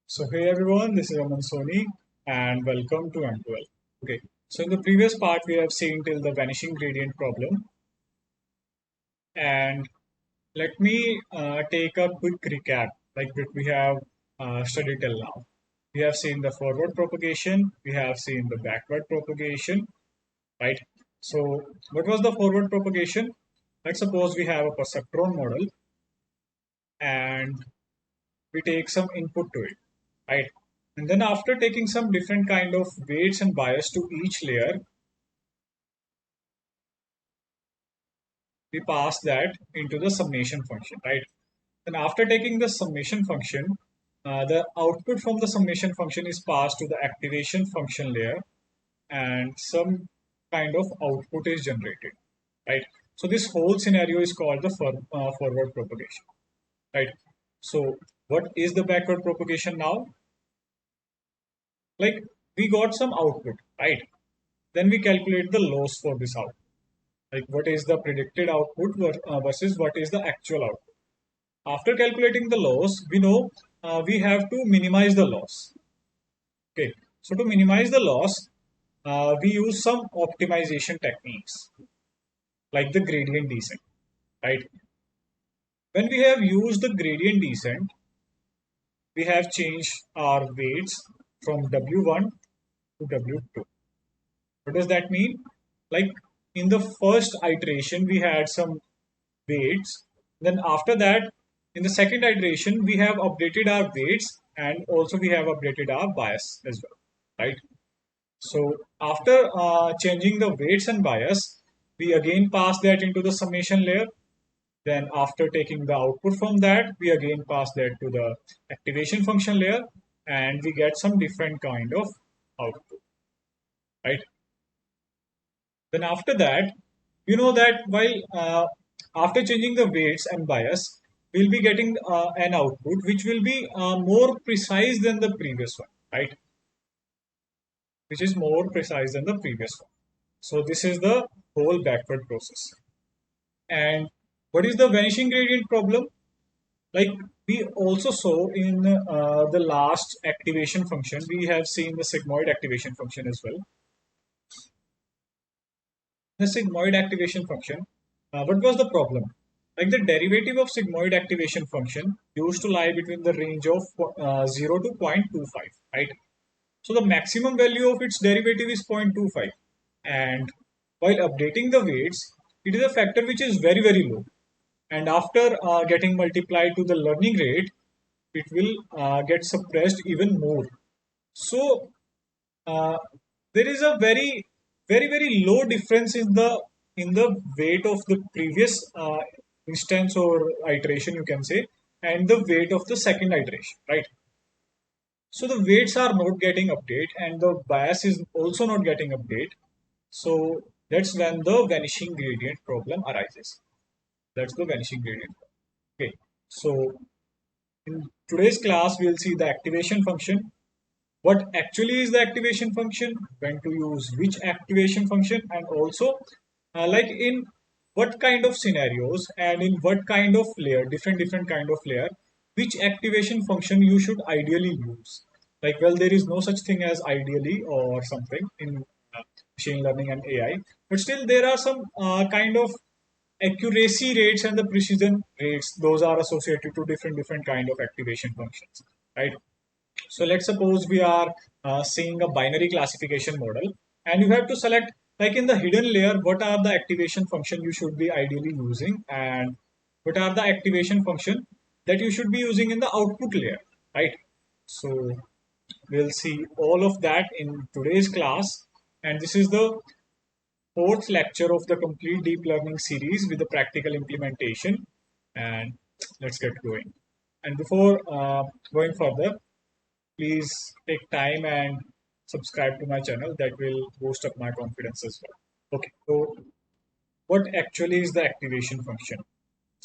So hey everyone, this is Aman Soni and welcome to M12. Okay, so in the previous part we have seen till the vanishing gradient problem, and let me take a quick recap like what we have studied till now. We have seen the forward propagation, we have seen the backward propagation, right? So what was the forward propagation? Let's suppose we have a perceptron model and we take some input to it, right? And then after taking some different kind of weights and bias to each layer, we pass that into the summation function, right? Then after taking the summation function, the output from the summation function is passed to the activation function layer and some kind of output is generated, right? So this whole scenario is called the forward propagation, right? So what is the backward propagation now? Like we got some output, right? Then we calculate the loss for this output. Like what is the predicted output versus what is the actual output. After calculating the loss, we know we have to minimize the loss. Okay, so to minimize the loss, we use some optimization techniques like the gradient descent, right? When we have used the gradient descent, we have changed our weights from W1 to W2. What does that mean? Like in the first iteration, we had some weights. Then after that, in the second iteration, we have updated our weights and also we have updated our bias as well, right? So after changing the weights and bias, we again pass that into the summation layer. Then after taking the output from that, we again pass that to the activation function layer and we get some different kind of output, right? Then after that, you know that while after changing the weights and bias, we'll be getting an output which will be more precise than the previous one, right? Which is more precise than the previous one. So this is the whole backward process. And what is the vanishing gradient problem? Like we also saw in the last activation function, we have seen the sigmoid activation function as well. The sigmoid activation function, what was the problem? Like the derivative of sigmoid activation function used to lie between the range of 0 to 0.25, right? So the maximum value of its derivative is 0.25. And while updating the weights, it is a factor which is very, very low. And after getting multiplied to the learning rate, it will get suppressed even more. So uh, there is a very low difference in the weight of the previous instance or iteration, you can say, and the weight of the second iteration, right? So the weights are not getting update and the bias is also not getting update. So that's when the vanishing gradient problem arises. That's the vanishing gradient. Okay, so in today's class we'll see the activation function, what actually is the activation function, when to use which activation function, and also like in what kind of scenarios and in what kind of layer, different kind of layer, which activation function you should ideally use. Like, well, there is no such thing as ideally or something in machine learning and AI, but still there are some kind of accuracy rates and the precision rates. Those are associated to different kind of activation functions, right? So let's suppose we are seeing a binary classification model and you have to select, like in the hidden layer, what are the activation function you should be ideally using and what are the activation function that you should be using in the output layer, right? So we'll see all of that in today's class, and this is the fourth lecture of the complete deep learning series with the practical implementation, and let's get going. And before going further, please take time and subscribe to my channel. That will boost up my confidence as well. Okay, so what actually is the activation function?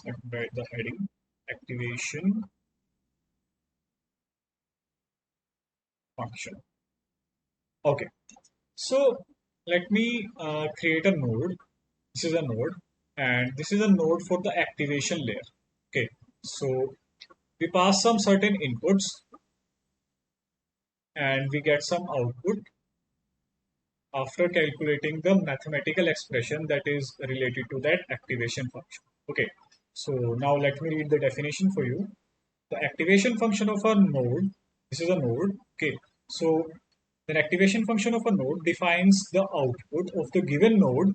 Let me write the heading: activation function. Okay, so let me create a node. This is a node, and this is a node for the activation layer. Okay, so we pass some certain inputs. and we get some output after calculating the mathematical expression that is related to that activation function. Okay, so now let me read the definition for you. The activation function of a node, this is a node. Okay, so the activation function of a node defines the output of the given node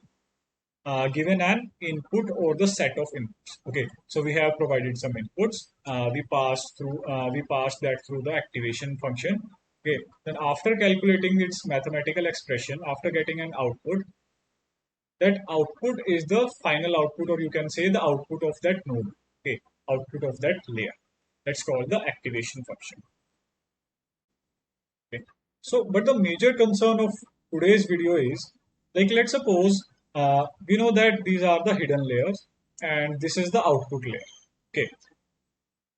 given an input or the set of inputs. Okay, so we have provided some inputs. We pass that through the activation function. Okay, then after calculating its mathematical expression, after getting an output, that output is the final output, or you can say the output of that node. Okay, output of that layer. That's called the activation function. Okay. So, but the major concern of today's video is, like, let's suppose we know that these are the hidden layers and this is the output layer. Okay.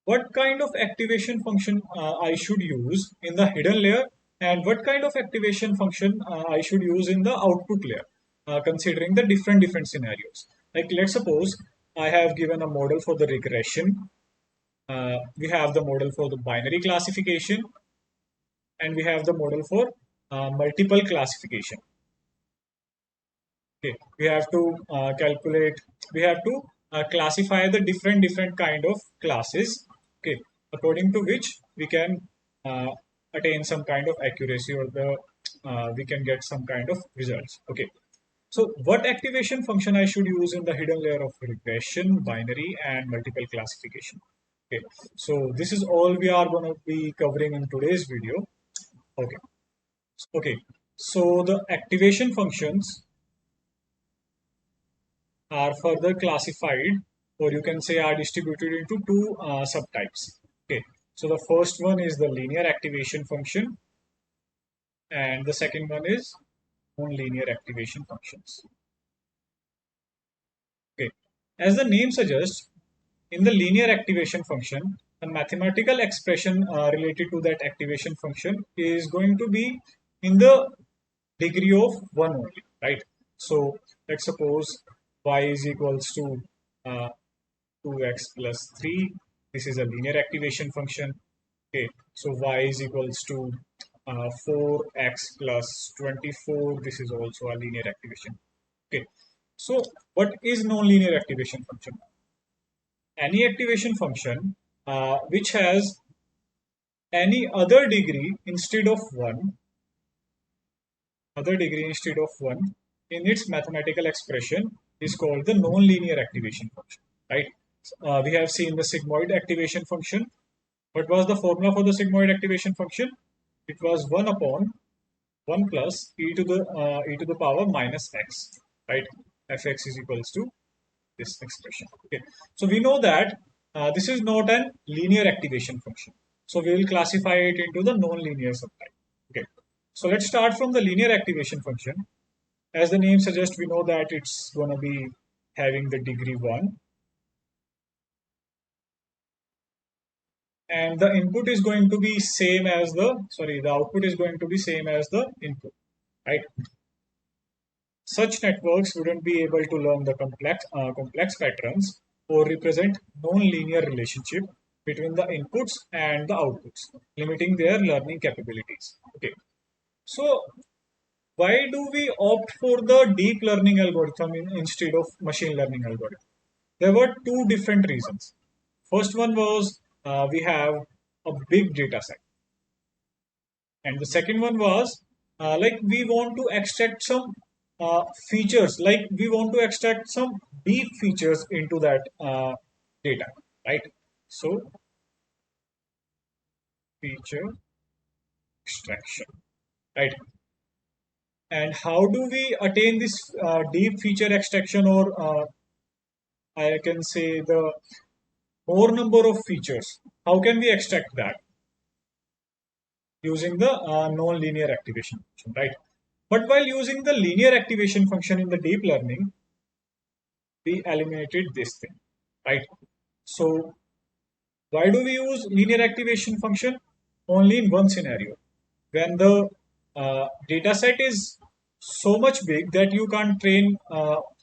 What kind of activation function I should use in the hidden layer, and what kind of activation function I should use in the output layer, considering the different scenarios. Like, let's suppose I have given a model for the regression. We have the model for the binary classification, and we have the model for multiple classification. Okay, we have to calculate, we have to classify the different kind of classes. Okay, according to which we can uh, attain some kind of accuracy, or the we can get some kind of results. Okay, so what activation function I should use in the hidden layer of regression, binary, and multiple classification? Okay, so this is all we are going to be covering in today's video. Okay. Okay, so the activation functions are further classified, or you can say are distributed into two subtypes. Okay, so the first one is the linear activation function, and the second one is non-linear activation functions. Okay, as the name suggests, in the linear activation function, the mathematical expression related to that activation function is going to be in the degree of 1 only, right? So let's suppose y is equals to 2x plus 3. This is a linear activation function. Okay, so y is equals to 4x plus 24. This is also a linear activation. Okay, so what is non-linear activation function? Any activation function which has any other degree instead of 1, in its mathematical expression is called the non-linear activation function, right? We have seen the sigmoid activation function. What was the formula for the sigmoid activation function? It was 1 upon 1 plus e to the power minus x, right? Fx is equals to this expression. Okay, so we know that this is not a linear activation function, so we will classify it into the non-linear subtype. Okay, so let's start from the linear activation function. As the name suggests, we know that it's going to be having the degree 1, and the input is going to be same as the output is going to be same as the input, right? Such networks wouldn't be able to learn the complex patterns or represent non-linear relationship between the inputs and the outputs, limiting their learning capabilities. Okay, so why do we opt for the deep learning algorithm instead of machine learning algorithm? There were two different reasons. First one was we have a big data set, and the second one was like we want to extract some features, like we want to extract some deep features into that data, right? So feature extraction, right? And how do we attain this deep feature extraction, or I can say the more number of features? How can we extract that? Using the non-linear activation function, right? But while using the linear activation function in the deep learning, we eliminated this thing, right? So why do we use linear activation function? Only in one scenario, when the data set is so much big that you can't train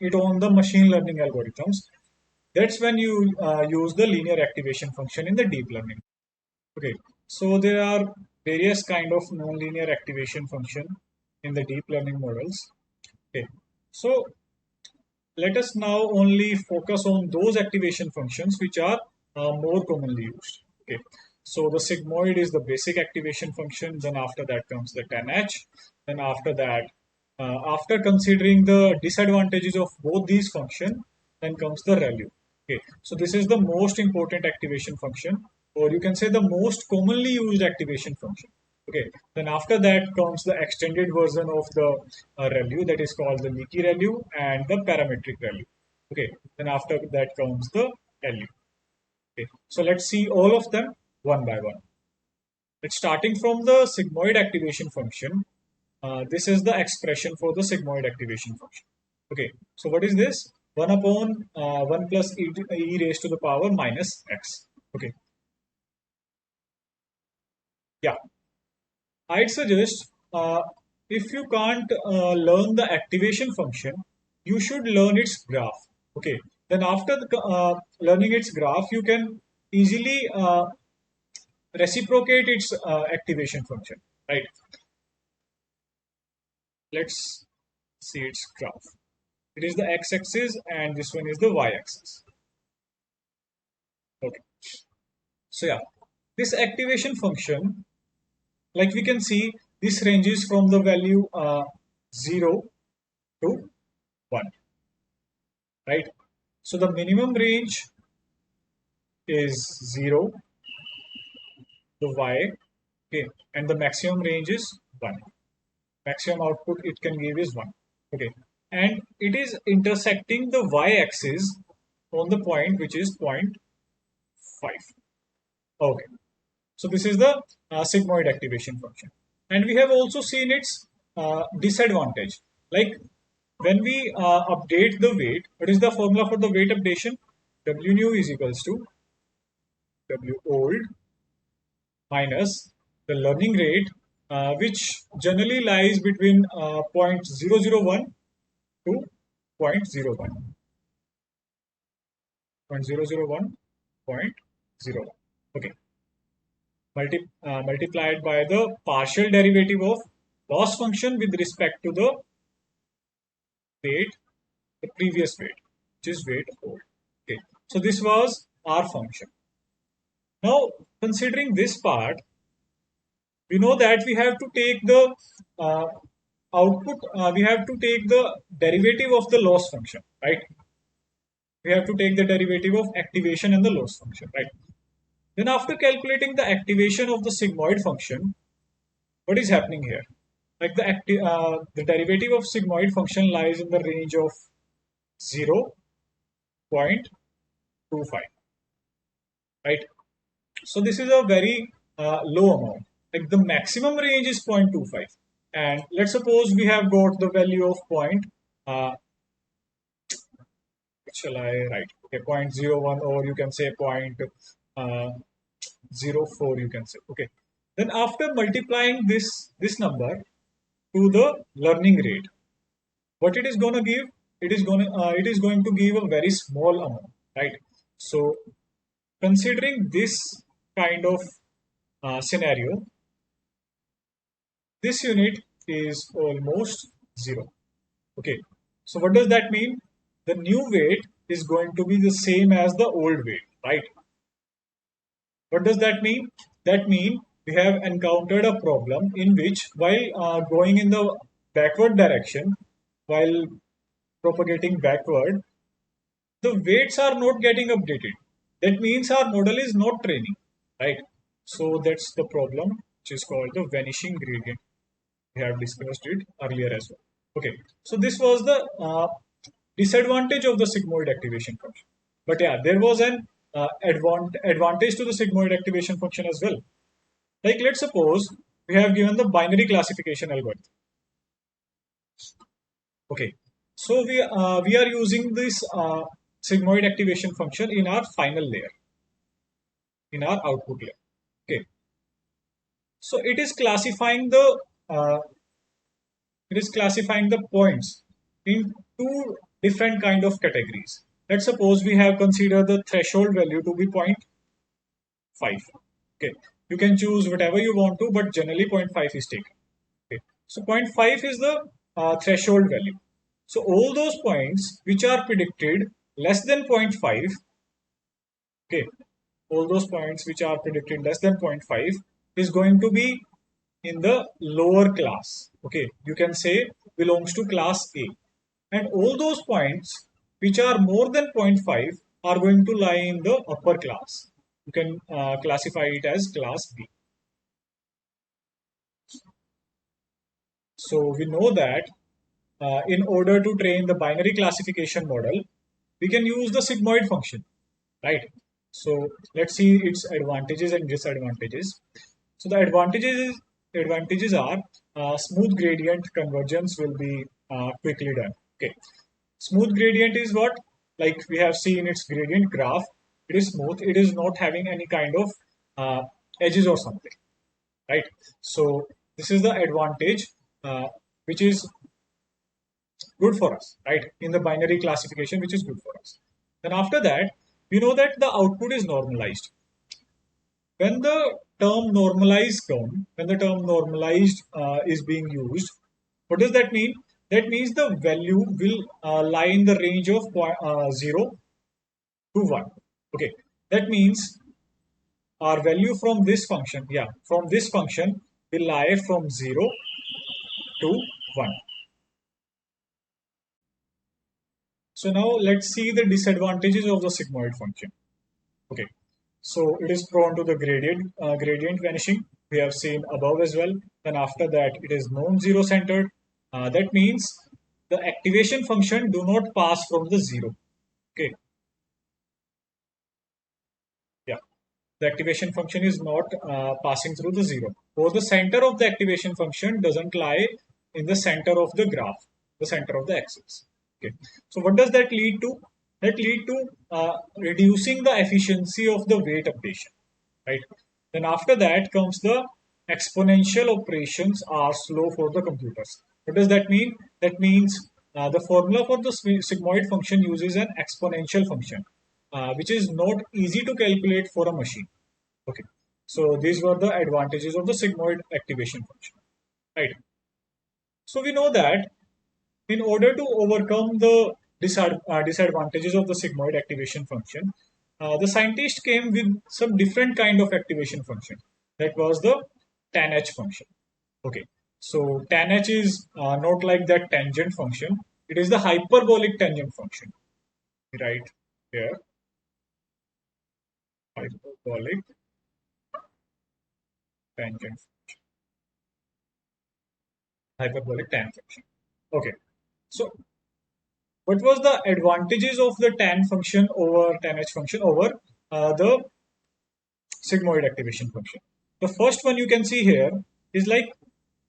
it on the machine learning algorithms. That's when you use the linear activation function in the deep learning. Okay, so there are various kind of non-linear activation function in the deep learning models. Okay, so let us now only focus on those activation functions which are more commonly used. Okay, so the sigmoid is the basic activation function. Then after that comes the 10H. Then after that, after considering the disadvantages of both these functions, then comes the ReLU. Okay, so this is the most important activation function, or you can say the most commonly used activation function. Okay, then after that comes the extended version of the ReLU, that is called the Leakey ReLU and the parametric ReLU. Okay, then after that comes the LU. Okay, so let's see all of them one by one. It's starting from the sigmoid activation function. This is the expression for the sigmoid activation function. Okay, so what is this? 1 upon 1 plus e raised to the power minus x. Okay, yeah. I'd suggest if you can't learn the activation function, you should learn its graph. Okay. Then after learning its graph, you can easily reciprocate its activation function. Right. Let's see its graph. It is the x-axis and this one is the y-axis. Okay. So yeah, this activation function, like we can see, this ranges from the value 0 to 1, right? So the minimum range is 0 to y, okay, and the maximum range is 1. Maximum output it can give is 1, okay, and it is intersecting the y-axis on the point which is 0.5. Okay, so this is the sigmoid activation function, and we have also seen its disadvantage. Like when we update the weight, what is the formula for the weight updation? W new is equals to W old minus the learning rate, which generally lies between 0.001 to 0.01. 0.001, 0.01. Okay. Multiplied by the partial derivative of loss function with respect to the weight, the previous weight, which is weight old. Okay. So this was our function. Now, considering this part, we know that we have to take the uh, output, we have to take the derivative of the loss function, right? We have to take the derivative of activation and the loss function, right? Then after calculating the activation of the sigmoid function, what is happening here? Like the derivative of sigmoid function lies in the range of 0.25, right? So this is a very low amount. Like the maximum range is 0.25. And let's suppose we have got the value of what shall I write? Okay, 0.01, or you can say 0.04, you can say. Okay. Then after multiplying this number to the learning rate, what it is going to give? It is going to give a very small amount, right? So considering this kind of scenario, this unit is almost 0. Okay, so what does that mean? The new weight is going to be the same as the old weight, right? What does that mean? That means we have encountered a problem in which while going in the backward direction, while propagating backward, the weights are not getting updated. That means our model is not training, right? So that's the problem, which is called the vanishing gradient. We have discussed it earlier as well. Okay, so this was the disadvantage of the sigmoid activation function. But yeah, there was an advantage to the sigmoid activation function as well. Like let's suppose we have given the binary classification algorithm. Okay, so we are using this sigmoid activation function in our final layer, in our output layer. Okay, so uh, it is classifying the points in two different kind of categories. Let's suppose we have considered the threshold value to be 0.5. Okay, You can choose whatever you want to, but generally 0.5 is taken. Okay. So 0.5 is the threshold value. So all those points which are predicted less than 0.5, okay, all those points which are predicted less than 0.5 is going to be in the lower class. Okay, you can say belongs to class A. And all those points which are more than zero point 0.5 are going to lie in the upper class. You can classify it as class B. So we know that in order to train the binary classification model, we can use the sigmoid function, right? So let's see its advantages and disadvantages. So the advantages are smooth gradient convergence will be quickly done. Okay, smooth gradient is what, like we have seen its gradient graph. It is smooth. It is not having any kind of uh, edges or something, right? So this is the advantage, which is good for us, right? In the binary classification, which is good for us. Then after that, we know that the output is normalized. When the term normalized term, when the term normalized is being used, what does that mean? That means the value will lie in the range of 0 to 1. Okay, that means our value from this function, yeah, from this function will lie from 0 to 1. So now let's see the disadvantages of the sigmoid function. Okay, so it is prone to the gradient vanishing. We have seen above as well. Then after that, it is non-zero centered. That means the activation function do not pass from the zero. Okay, yeah, the activation function is not passing through the zero. Or the center of the activation function doesn't lie in the center of the graph, the center of the axis. Okay, so what does that lead to? That lead to reducing the efficiency of the weight updation, right? Then after that comes the exponential operations are slow for the computers. What does that mean? That means the formula for the sigmoid function uses an exponential function, which is not easy to calculate for a machine. Okay, so these were the advantages of the sigmoid activation function, right? So we know that in order to overcome the disadvantages of the sigmoid activation function, the scientist came with some different kind of activation function. That was the tanh function. Okay, so tanh is not like that tangent function. It is the hyperbolic tangent function. Right here, hyperbolic tangent, hyperbolic tanh function. Okay, so what was the advantages of the tan function over tanh function over the sigmoid activation function? The first one you can see here is like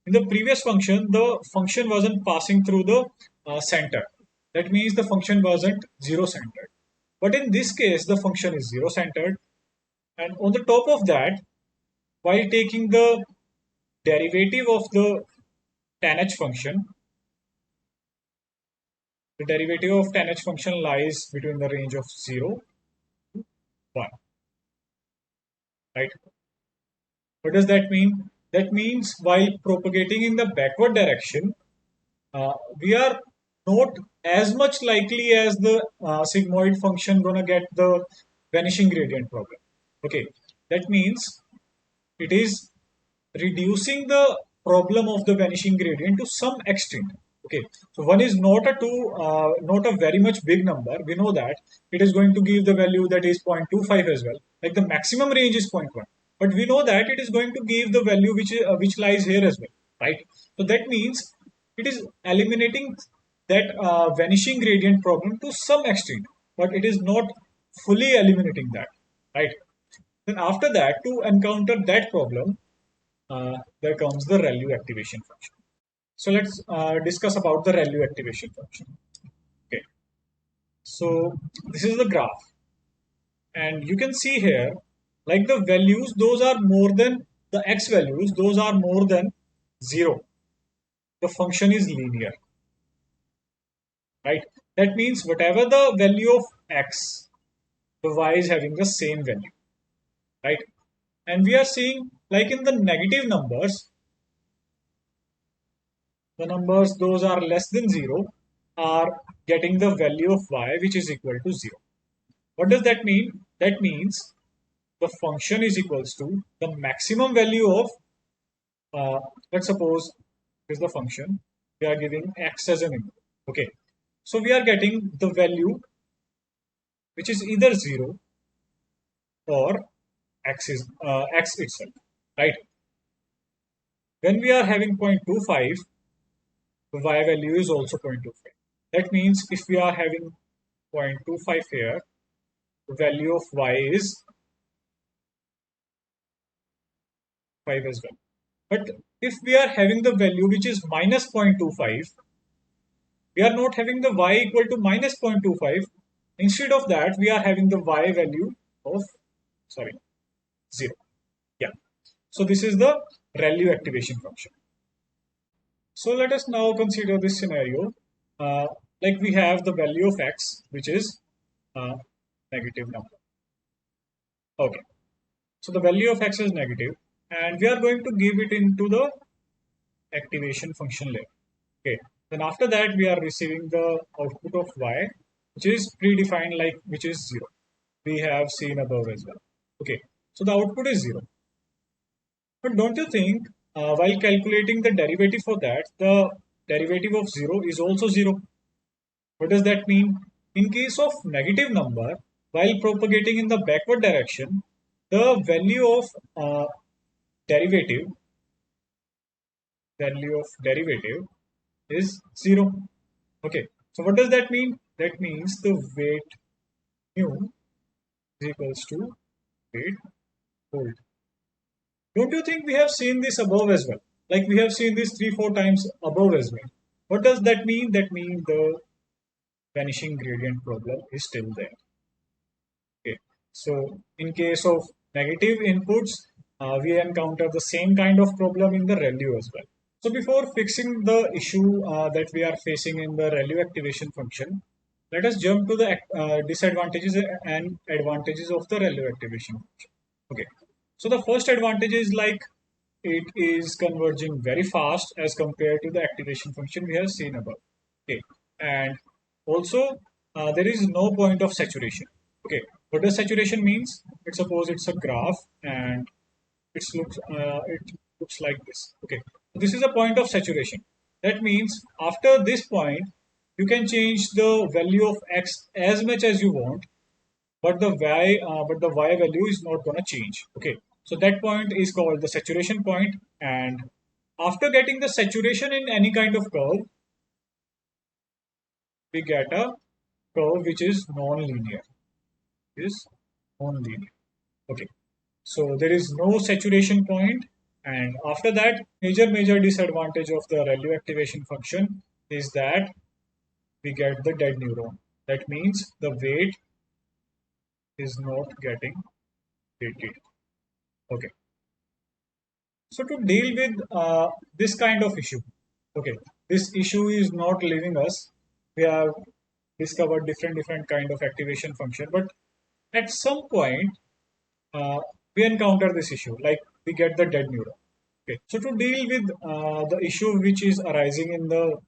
in the previous function, the function wasn't passing through the center. That means the function wasn't zero centered. But in this case, the function is zero centered. And on the top of that, while taking the derivative of the tanh function, the derivative of tanh function lies between the range of 0, 1, right? What does that mean? That means while propagating in the backward direction, we are not as much likely as the sigmoid function gonna get the vanishing gradient problem. Okay, that means it is reducing the problem of the vanishing gradient to some extent. Okay, so one is not a not a very much big number. We know that it is going to give the value that is 0.25 as well. Like the maximum range is 0.1, but we know that it is going to give the value which lies here as well, right? So that means it is eliminating that vanishing gradient problem to some extent, but it is not fully eliminating that, right? Then after that, to encounter that problem, there comes the ReLU activation function. So let's discuss about the ReLU activation function. Okay, so this is the graph, and you can see here, like the values, those are more than the x values, those are more than 0. The function is linear, right? That means whatever the value of x, the y is having the same value, right? And we are seeing like in the negative numbers, the numbers those are less than 0 are getting the value of y which is equal to 0. What does that mean? That means the function is equals to the maximum value of, let's suppose is the function, we are giving x as an input. Okay, so we are getting the value which is either 0 or x itself, right? When we are having 0.25, the y value is also 0.25. That means if we are having 0.25 here, the value of y is 5 as well. But if we are having the value which is minus 0.25, we are not having the y equal to minus 0.25. Instead of that, we are having the y value of, sorry, 0. Yeah. So this is the ReLU activation function. So let us now consider this scenario. Uh, like we have the value of x, which is a negative number. Okay. So the value of x is negative, and we are going to give it into the activation function layer. Okay. Then after that, we are receiving the output of y, which is predefined, like which is 0. We have seen above as well. Okay. So the output is 0. But don't you think while calculating the derivative for that, the derivative of 0 is also 0? What does that mean? In case of negative number, while propagating in the backward direction, the derivative value of derivative is 0. Okay. So what does that mean? That means the weight mu is equals to weight hold. Don't you think we have seen this above as well? Like we have seen this 3-4 times above as well. What does that mean? That means the vanishing gradient problem is still there. Okay. So in case of negative inputs, we encounter the same kind of problem in the ReLU as well. So before fixing the issue that we are facing in the ReLU activation function, let us jump to the disadvantages and advantages of the ReLU activation function. Okay. So the first advantage is like it is converging very fast as compared to the activation function we have seen above. Okay. And also there is no point of saturation. Okay. What does saturation means? Let's suppose it's a graph and it looks like this. Okay. This is a point of saturation. That means after this point, you can change the value of x as much as you want, but the y value is not going to change. Okay, so that point is called the saturation point, and after getting the saturation in any kind of curve, we get a curve which is non-linear. Is non-linear. Okay, so there is no saturation point, and after that, major disadvantage of the ReLU activation function is that we get the dead neuron. That means the weight is not getting weighted. Okay. So to deal with this kind of issue, okay, this issue is not leaving us. We have discovered different kind of activation function, but at some point we encounter this issue, like we get the dead neuron. Okay, so to deal with the issue which is arising in the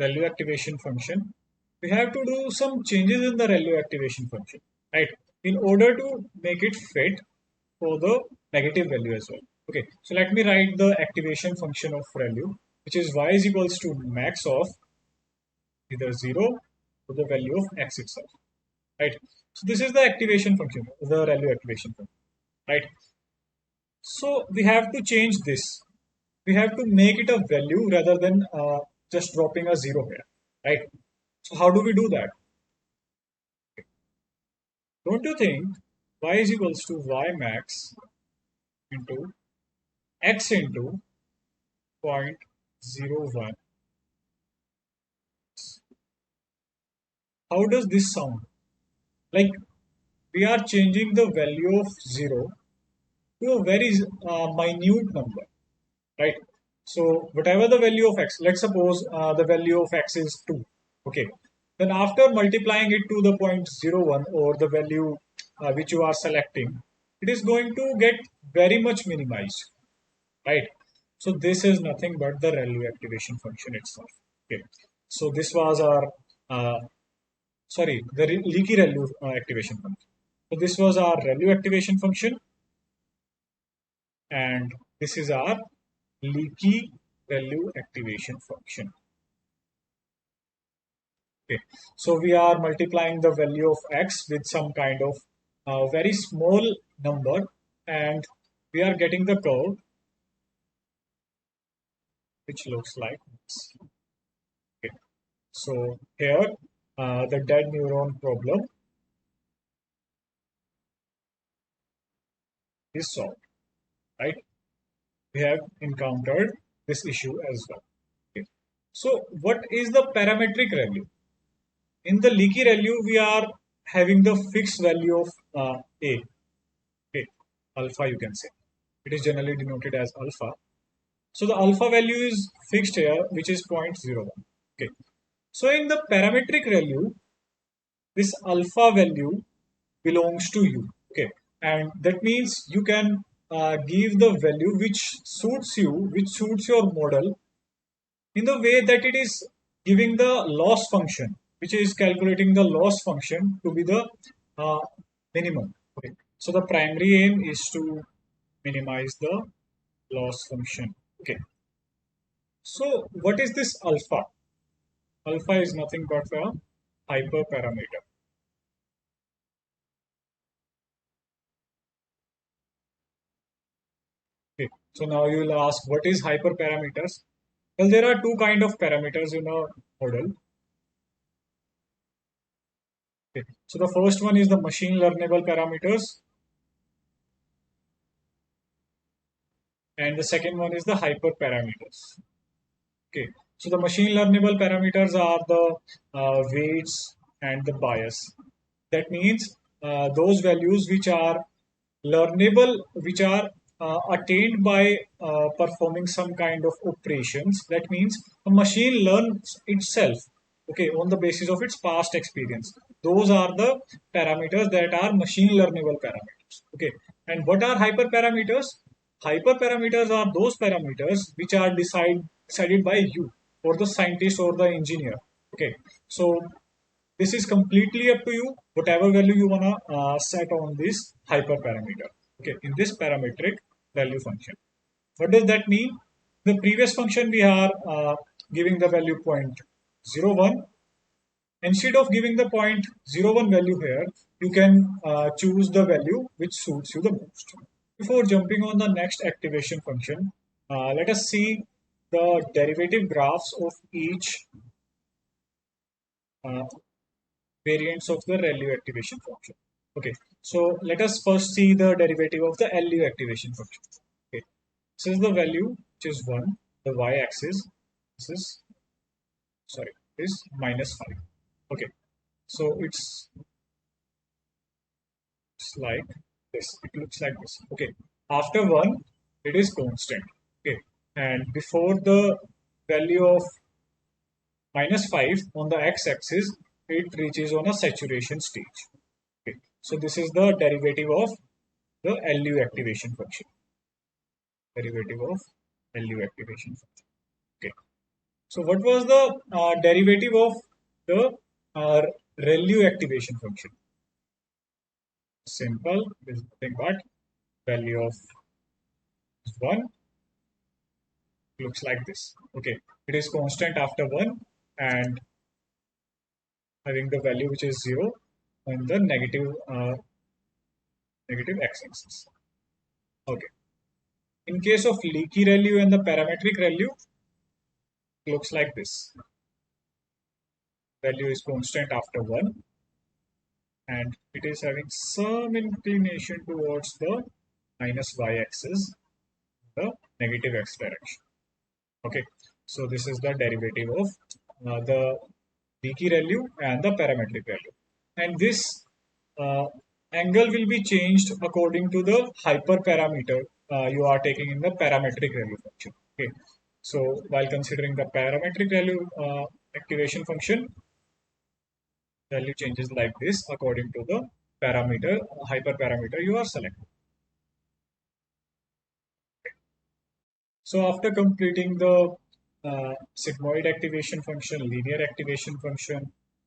ReLU activation function, we have to do some changes in the ReLU activation function, right? In order to make it fit for the negative value as well. Okay, so let me write the activation function of ReLU, which is y is equals to max of either 0 to the value of x itself, right? So this is the activation function, the ReLU activation function, right? So we have to change this. We have to make it a value rather than just dropping a 0 here, right? So how do we do that? Don't you think y is equals to y max into x into 0.01? How does this sound? Like we are changing the value of 0 to a very minute number, right? So whatever the value of x, let's suppose the value of x is 2. Okay. Then after multiplying it to the 0.01 or the value which you are selecting, it is going to get very much minimized, right? So this is nothing but the ReLU activation function itself. Okay. So this was our the leaky ReLU activation function. So this was our ReLU activation function, and this is our leaky ReLU activation function. Okay. So we are multiplying the value of x with some kind of very small number, and we are getting the curve which looks like this. Okay. So here the dead neuron problem is solved, right? We have encountered this issue as well. Okay. So what is the parametric ReLU? In the leaky ReLU, we are having the fixed value of A, okay, alpha you can say. It is generally denoted as alpha. So the alpha value is fixed here, which is 0.01. Okay. So in the parametric ReLU, this alpha value belongs to you. Okay. And that means you can give the value which suits you, which suits your model in the way that it is giving the loss function, which is calculating the loss function to be the uh, minimum. Okay. So the primary aim is to minimize the loss function. Okay. So what is this alpha? Alpha is nothing but a hyperparameter. Okay. So now you will ask, what is hyperparameters? Well, there are two kind of parameters in a model. Okay. So the first one is the machine learnable parameters, and the second one is the hyperparameters. Okay. So the machine learnable parameters are the weights and the bias. That means those values which are learnable, which are attained by performing some kind of operations. That means a machine learns itself, okay, on the basis of its past experience. Those are the parameters that are machine learnable parameters. Okay, and what are hyperparameters? Hyperparameters are those parameters which are decided by you or the scientist or the engineer. Okay, so this is completely up to you, whatever value you wanna set on this hyperparameter. Okay, in this parametric value function. What does that mean? The previous function we are giving the value 0.01. Instead of giving the 0.01 value here, you can choose the value which suits you the most. Before jumping on the next activation function, let us see the derivative graphs of each uh, variants of the ReLU activation function. Okay, so let us first see the derivative of the LU activation function. Okay, this is the value which is 1, the y-axis. This is, sorry, is -5. Okay, so it's like this. It looks like this. Okay, after 1, it is constant. Okay, and before the value of -5 on the x-axis, it reaches on a saturation stage. Okay. So this is the derivative of the LU activation function. Derivative of LU activation function. Okay. So what was the derivative of the ReLU activation function? Simple. This is nothing but value of 1 looks like this. Okay. It is constant after 1 and having the value which is 0 on the negative x-axis. Okay. In case of leaky ReLU and the parametric ReLU, looks like this. Value is constant after 1 and it is having some inclination towards the minus y-axis, the negative x direction. Okay, so this is the derivative of the leaky ReLU and the parametric ReLU. And this angle will be changed according to the hyperparameter you are taking in the parametric ReLU function. Okay, so while considering the parametric ReLU activation function, value changes like this according to the parameter, hyperparameter you are selecting. So after completing the sigmoid activation function, linear activation function,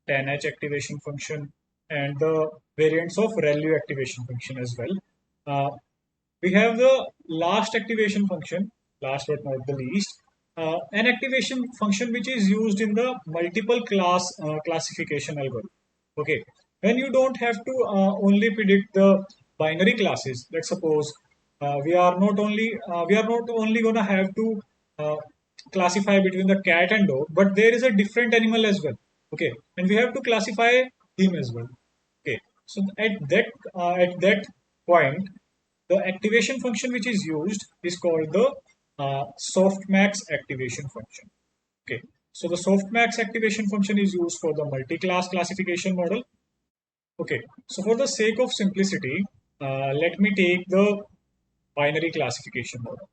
tanh activation function, and the variants of ReLU activation function as well, we have the last activation function, last but not the least, an activation function which is used in the multiple class classification algorithm. Okay, when you don't have to only predict the binary classes. Let's suppose we are not only gonna have to uh, classify between the cat and dog, but there is a different animal as well. Okay, and we have to classify him as well. Okay, so at that point, the activation function which is used is called the softmax activation function. Okay, so the softmax activation function is used for the multi-class classification model. Okay, so for the sake of simplicity, let me take the binary classification model.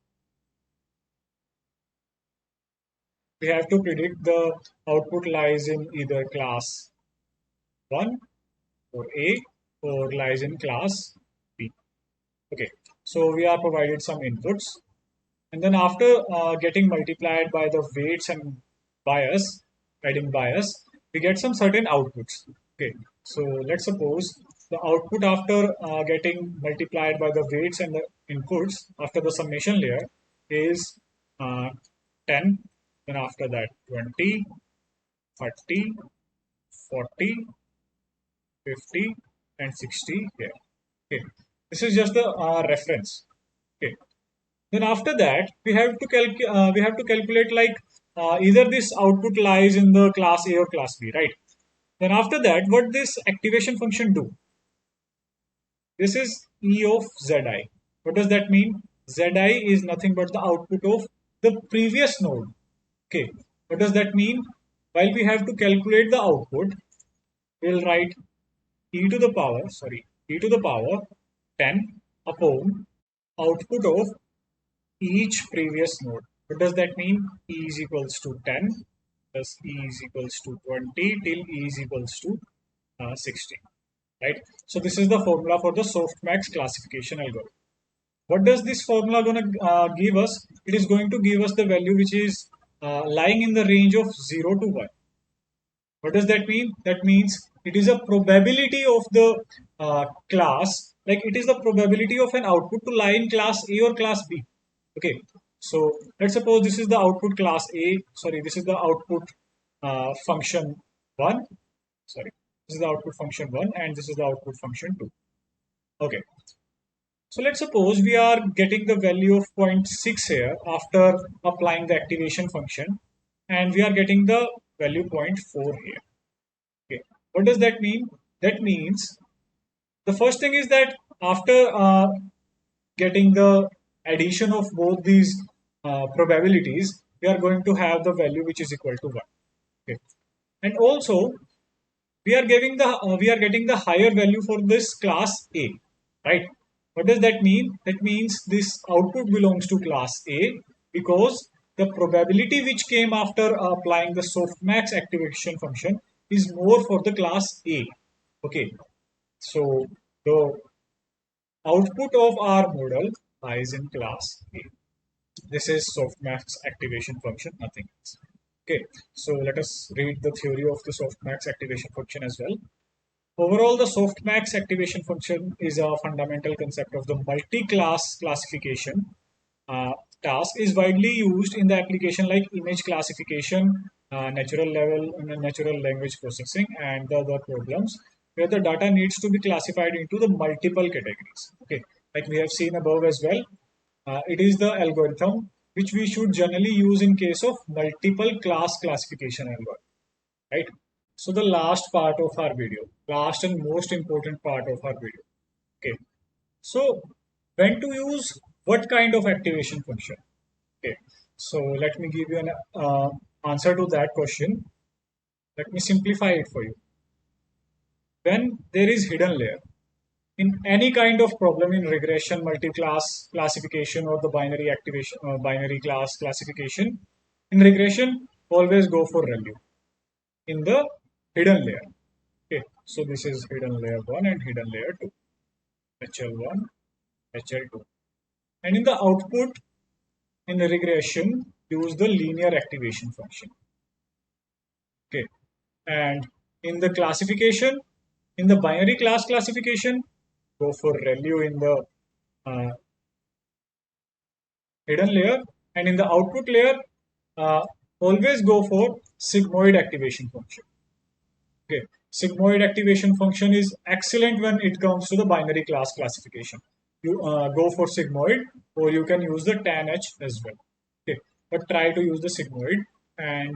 We have to predict the output lies in either class 1 or A or lies in class B. Okay, so we are provided some inputs, and then after getting multiplied by the weights and bias, adding bias, we get some certain outputs. Okay, so let's suppose the output after getting multiplied by the weights and the inputs after the summation layer is uh, 10, then after that 20, 30, 40, 50, and 60 here. Okay, this is just the reference. Okay, then after that, we have to calculate like either this output lies in the class A or class B, right? Then after that, what this activation function do? This is E of Zi. What does that mean? Zi is nothing but the output of the previous node. Okay. What does that mean? While we have to calculate the output, we'll write e to the power 10 upon output of each previous node. What does that mean? E is equals to 10 plus E is equals to 20 till E is equals to 60. Right? So this is the formula for the softmax classification algorithm. What does this formula gonna give us? It is going to give us the value which is lying in the range of 0 to 1. What does that mean? That means it is a probability of the class, like it is the probability of an output to lie in class A or class B. Okay, so let's suppose this is the output class A, sorry, this is the output function 1, sorry, this is the output function 1 and this is the output function 2. Okay, so let's suppose we are getting the value of zero point 0.6 here after applying the activation function, and we are getting the value zero point 0.4 here. Okay, what does that mean? That means the first thing is that after getting the addition of both these probabilities, we are going to have the value which is equal to 1. Okay, and also we are getting the higher value for this class A, right? What does that mean? That means this output belongs to class A because the probability which came after applying the softmax activation function is more for the class A. Okay, so the output of our model lies in class A. This is softmax activation function, nothing else. Okay, so let us read the theory of the softmax activation function as well. Overall, the softmax activation function is a fundamental concept of the multi-class classification task is widely used in the application like image classification, natural language processing, and the other problems where the data needs to be classified into the multiple categories. Okay, like we have seen above as well, it is the algorithm which we should generally use in case of multiple class classification algorithm, right? So the last part of our video, last and most important part of our video. Okay. So when to use what kind of activation function? Okay. So let me give you an answer to that question. Let me simplify it for you. When there is hidden layer in any kind of problem in regression, multi-class classification, or the binary activation, binary class classification, in regression, always go for ReLU in the hidden layer. Okay, so this is hidden layer 1 and hidden layer 2, HL1, HL2. And in the output, in regression, use the linear activation function. Okay, and in the classification, in the binary class classification, go for ReLU in the uh, hidden layer, and in the output layer, uh, always go for sigmoid activation function. Okay, sigmoid activation function is excellent when it comes to the binary class classification. You go for sigmoid, or you can use the tan h as well. Okay, but try to use the sigmoid, and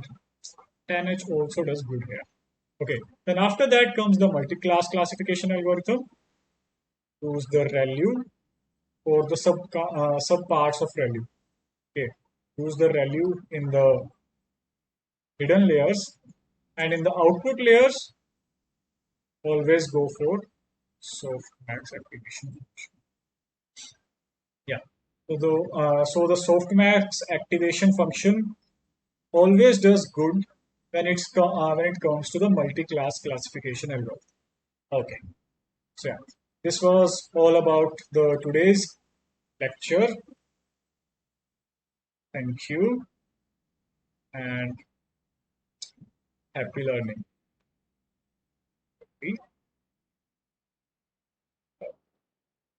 tan h also does good here. Okay, then after that comes the multi-class classification algorithm. Use the ReLU or the sub parts of ReLU. Okay, use the ReLU in the hidden layers, and in the output layers, always go for softmax activation function. Yeah. So the softmax activation function always does good when it comes to the multi-class classification algorithm. Okay. So yeah, this was all about the today's lecture. Thank you and happy learning.